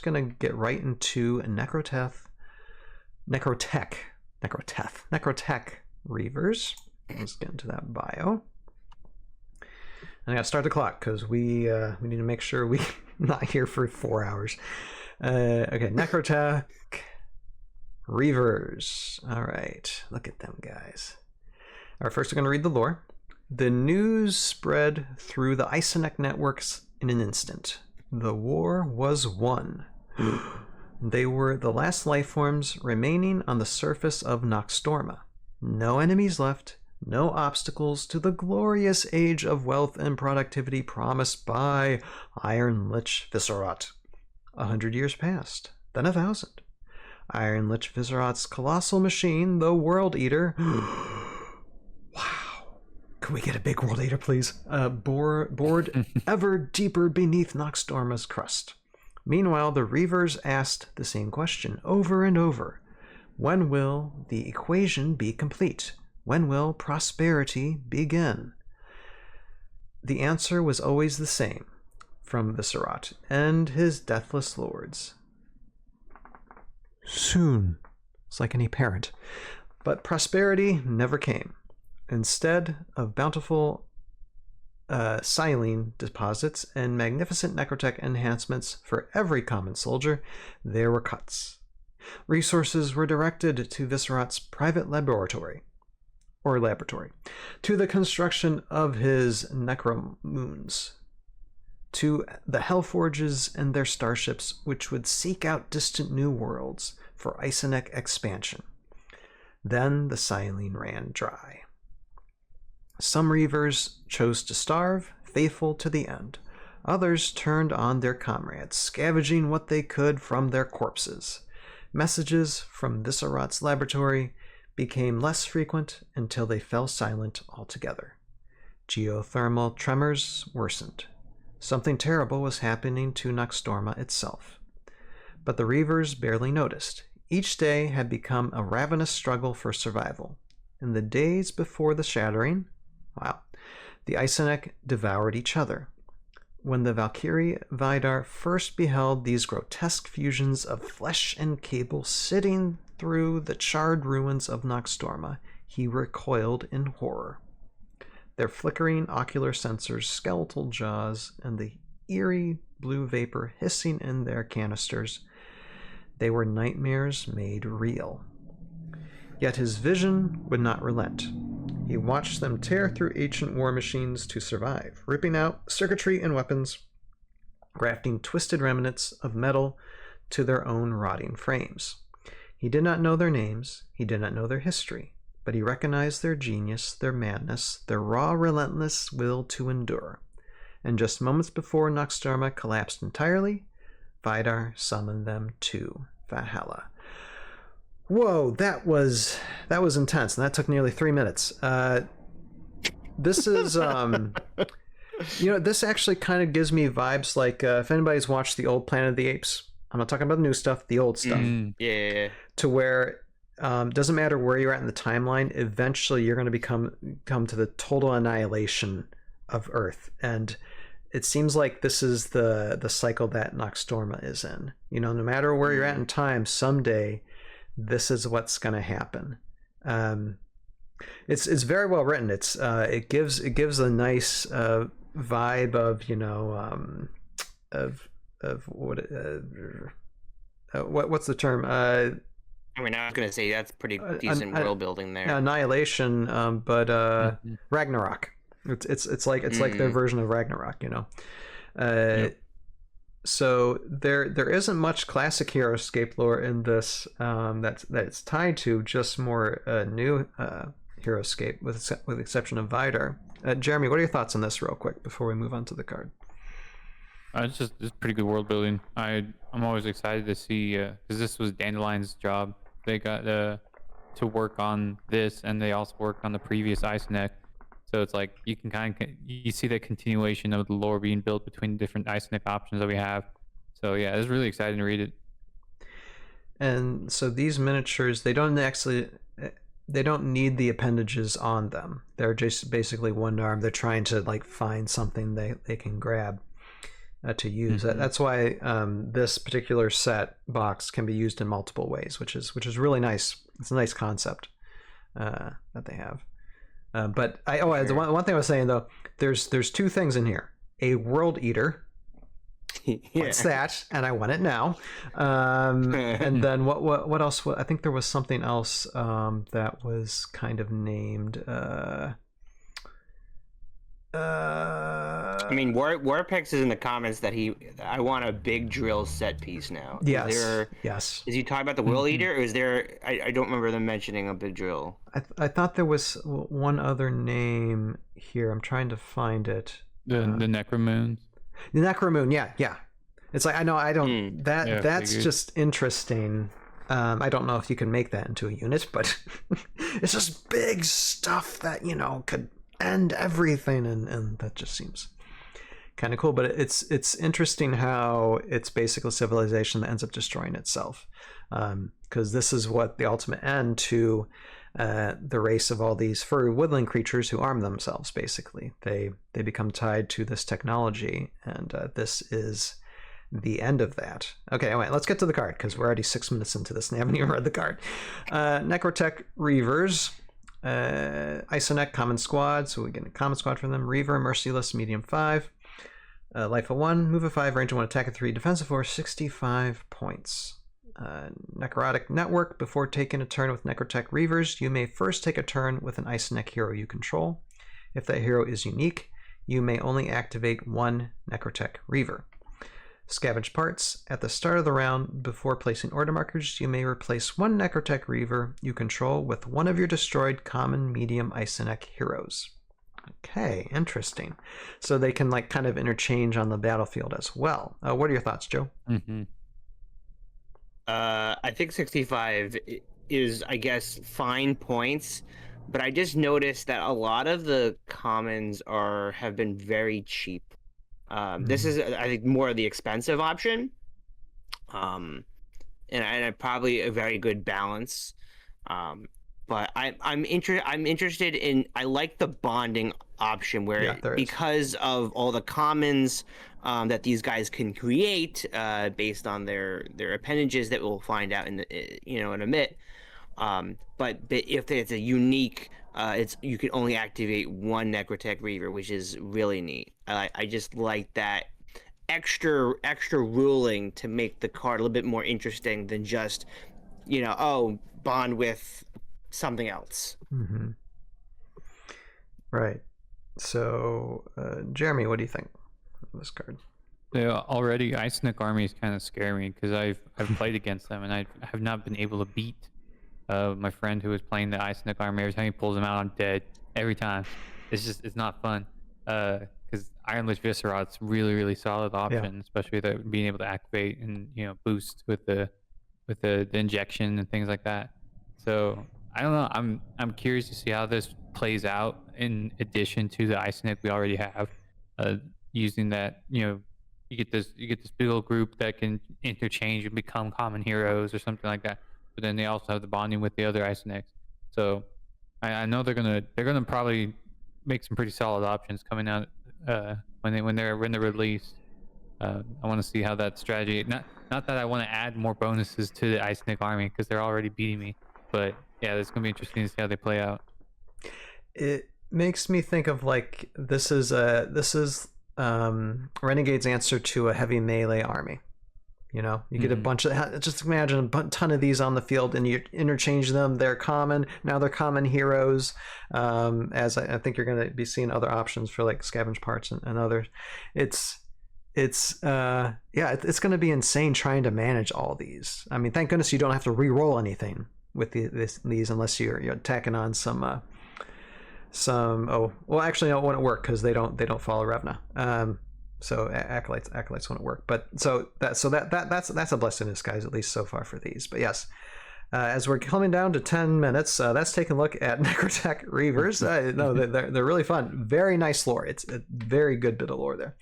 going to get right into Necrotech Reavers. Let's get into that bio. And I got to start the clock because we need to make sure we're not here for 4 hours. Okay, Necrotech Reavers. All right, look at them guys. All right, first we're going to read the lore. The news spread through the Isonek networks in an instant. The war was won. They were the last life forms remaining on the surface of Noxtorma. No enemies left, no obstacles to the glorious age of wealth and productivity promised by Iron Lich Viscerat. 100 years passed, then 1,000. Iron Lich Viscerat's colossal machine, the World Eater... Wow. Can we get a big World Eater, please? Bored ever deeper beneath Noxtorma's crust. Meanwhile, the Reavers asked the same question over and over. When will the equation be complete? When will prosperity begin? The answer was always the same from Viscerat and his deathless lords. Soon. It's like any parent. But prosperity never came. Instead of bountiful silene deposits and magnificent necrotech enhancements for every common soldier, there were cuts. Resources were directed to Viscerat's private laboratory, to the construction of his necromoons, to the Hellforges and their starships, which would seek out distant new worlds for Isonek expansion. Then the silene ran dry. Some Reavers chose to starve, faithful to the end. Others turned on their comrades, scavenging what they could from their corpses. Messages from Viscerat's laboratory became less frequent until they fell silent altogether. Geothermal tremors worsened. Something terrible was happening to Noxtorma itself. But the Reavers barely noticed. Each day had become a ravenous struggle for survival. In the days before the shattering, the Isonek devoured each other. When the Valkyrie Vidar first beheld these grotesque fusions of flesh and cable sitting through the charred ruins of Noxtorma, he recoiled in horror. Their flickering ocular sensors, skeletal jaws, and the eerie blue vapor hissing in their canisters, they were nightmares made real. Yet his vision would not relent. He watched them tear through ancient war machines to survive, ripping out circuitry and weapons, grafting twisted remnants of metal to their own rotting frames. He did not know their names, he did not know their history, but he recognized their genius, their madness, their raw, relentless will to endure. And just moments before Noxtorma collapsed entirely, Vidar summoned them to Valhalla. Whoa, that was intense, and that took nearly 3 minutes. This is, this actually kind of gives me vibes like if anybody's watched the old Planet of the Apes. I'm not talking about the new stuff, the old stuff. Yeah. To where doesn't matter where you're at in the timeline, eventually you're going to come to the total annihilation of Earth, and it seems like this is the cycle that Noxtorma is in. No matter where you're at in time, someday this is what's going to happen. It's very well written. It gives a nice vibe of what's the term? I was going to say that's pretty decent world building there. Annihilation, but Ragnarok. It's like their version of Ragnarok, Yep. So there isn't much classic Heroscape lore in this that's tied to, just more new Heroscape, with the exception of Vidar. Jeremy, what are your thoughts on this real quick before we move on to the card? It's pretty good world building. I'm always excited to see, because this was Dandelion's job. They got to work on this, and they also worked on the previous Isonek. So it's like you can you see the continuation of the lore being built between different Isonek options that we have. So yeah, it's really exciting to read it. And so these miniatures, they don't need the appendages on them. They're just basically one arm. They're trying to find something they can grab. to use. That's why this particular set box can be used in multiple ways, which is really nice. It's a nice concept that they have. But the one thing I was saying though, there's two things in here: a World Eater. What's that? And I want it now. And then what else? I think there was something else that was kind of named. I mean, Warpex is in the comments that I want a big drill set piece now. Yes. Is he talking about the World Eater, or is there? I don't remember them mentioning a big drill. I thought there was one other name here. I'm trying to find it. The Necromoons. The Necromoon, yeah. It's like I don't. That's figured. Just interesting. I don't know if you can make that into a unit, but it's just big stuff that could end everything, and that just seems kind of cool. But it's interesting how it's basically civilization that ends up destroying itself, because this is what the ultimate end to the race of all these furry woodland creatures who arm themselves. Basically, they become tied to this technology, and this is the end of that. Okay, anyway, let's get to the card, because we're already 6 minutes into this and I haven't even read the card. Necrotech Reavers. Isonec common squad, so we get a common squad from them. Reaver, merciless, medium 5, life of 1, move of 5, range of 1, attack of 3, defense of 4, 65 points. Necrotic network. Before taking a turn with Necrotech Reavers, you may first take a turn with an Isonec hero you control. If that hero is unique, you may only activate one Necrotech Reaver. Scavenge parts. At the start of the round, before placing order markers, you may replace one Necrotech Reaver you control with one of your destroyed common medium Isonec heroes. Okay, interesting. So they can kind of interchange on the battlefield as well. What are your thoughts, Joe? I think 65 is, I guess, fine points, but I just noticed that a lot of the commons have been very cheap. This is, I think, more of the expensive option, and probably a very good balance. But I'm interested in. I like the bonding option where because of all the commons that these guys can create based on their appendages that we'll find out in a bit. But if it's a unique, you can only activate one Necrotech Reaver, which is really neat. I just like that extra ruling to make the card a little bit more interesting than just bond with something else. Right. So Jeremy, what do you think of this card? Already Isonec armies kind of scare me, because I've played against them and I have not been able to beat my friend who was playing the Isonec army. Every time he pulls them out, I'm dead. Every time. It's not fun. Because Ironless Viscerot's really, really solid option, especially that being able to activate and boost with the injection and things like that. So I don't know. I'm curious to see how this plays out in addition to the Isonec we already have. Using that, you get this big old group that can interchange and become common heroes or something like that. But then they also have the bonding with the other Isonecs. So I know they're gonna probably make some pretty solid options coming out when they're released. I want to see how that strategy. Not that I want to add more bonuses to the Isonec army, because they're already beating me. But yeah, it's gonna be interesting to see how they play out. It makes me think of this is Renegade's answer to a heavy melee army. You get a bunch of, just imagine a ton of these on the field, and you interchange them. They're common. Now they're common heroes. As I think you're going to be seeing other options for scavenge parts and others. It's going to be insane trying to manage all these. I mean, thank goodness you don't have to re-roll anything with these unless you're tacking on some. Actually, no, it wouldn't work because they don't follow Revna. So acolytes wouldn't work, but that's a blessing in disguise, at least so far for these. But yes, as we're coming down to 10 minutes, let's take a look at Necrotech Reavers. No, they're really fun. Very nice lore. It's a very good bit of lore there.